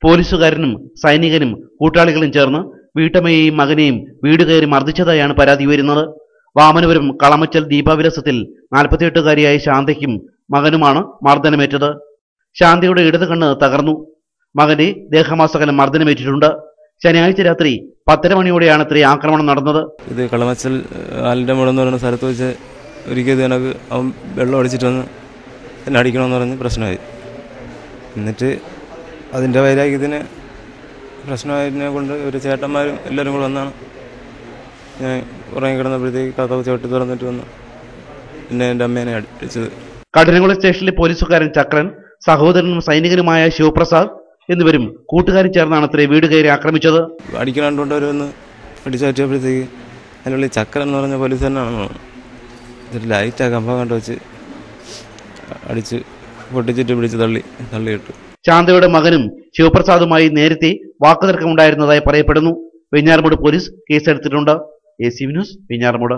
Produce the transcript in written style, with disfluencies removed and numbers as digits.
പോലീസുകാരനും സൈനികനും കൂട്ടാളികളും ചേർന്ന് വീട്ടമ്മയെയും മകനെയും വീട് കയറി മർദ്ദിച്ചതായാണ് പരാതി ഉയരുന്നത്. വാമനപുരം കളമച്ചൽ ദീപാവിലാസത്തിൽ 48-കാരിയായ ശാന്തയ്ക്കും മകനുമാണ് മർദ്ദനമേറ്റത്. ശാന്തയുടെ ഇടത് കണ്ണ് തകർന്നു. മകന്റെ ദേഹമാസകലം മർദ്ദനമേറ്റിട്ടുണ്ട്. ശനിയാഴ്ച രാത്രി 10:30 മണിയോടെയാണ് ഇത്രേ ആക്രമണം നടന്നത്. ഇത് കളമച്ചൽ ആലിൻ്റെ മുളം എന്ന് പറയുന്ന സ്ഥലത്ത് വെച്ച് ഒരിക്കൽ എനിക്ക് അവൻ വെള്ളം അടിച്ചിട്ട് വന്ന് എന്നെ അടിക്കണമെന്ന് പറഞ്ഞ് പ്രശ്നമായി. എന്നിട്ട് അതിൻ്റെ വൈരാഗ്യത്തിന് പ്രശ്നമായതിനെ കൊണ്ട് ഒരു ചേട്ടന്മാരും എല്ലാവരും കൂടെ വന്നാണ് ഞാൻ ഉറങ്ങിക്കിടന്നപ്പോഴത്തേക്ക് കഥവ് ചവിട്ടി തുറന്നിട്ട് വന്ന് പിന്നെ എൻ്റെ അമ്മേനെ അടിച്ചത്. കഠിനംകുളം സ്റ്റേഷനിലെ പോലീസുകാരൻ ചക്രൻ, സഹോദരനും സൈനികനുമായ ശിവപ്രസാദ് എന്നിവരും കൂട്ടുകാരും ചേർന്നാണ് ഇത്രേ വീട് കയറി ആക്രമിച്ചത്. അടിക്കണോണ്ടവരൊന്ന് അടിച്ചാറ്റിയപ്പോഴത്തേക്ക് അതിനുള്ളിൽ ചക്രൻ എന്ന് പറഞ്ഞ പോലീസ് തന്നെയാണെന്ന് തോന്നുന്നു. എന്നിട്ട് ലൈറ്റാ കമ്പ കണ്ട് വെച്ച് അടിച്ച് പൊട്ടിച്ചിട്ട് പിടിച്ച് തള്ളിയിട്ടു. ശാന്തയുടെ മകനും ശിവപ്രസാദുമായി നേരത്തെ വാക്കുതർക്കമുണ്ടായിരുന്നതായി പറയപ്പെടുന്നു. വെഞ്ഞാറമൂട് പോലീസ് കേസെടുത്തിട്ടുണ്ട്. AC news, Venjaramoodu.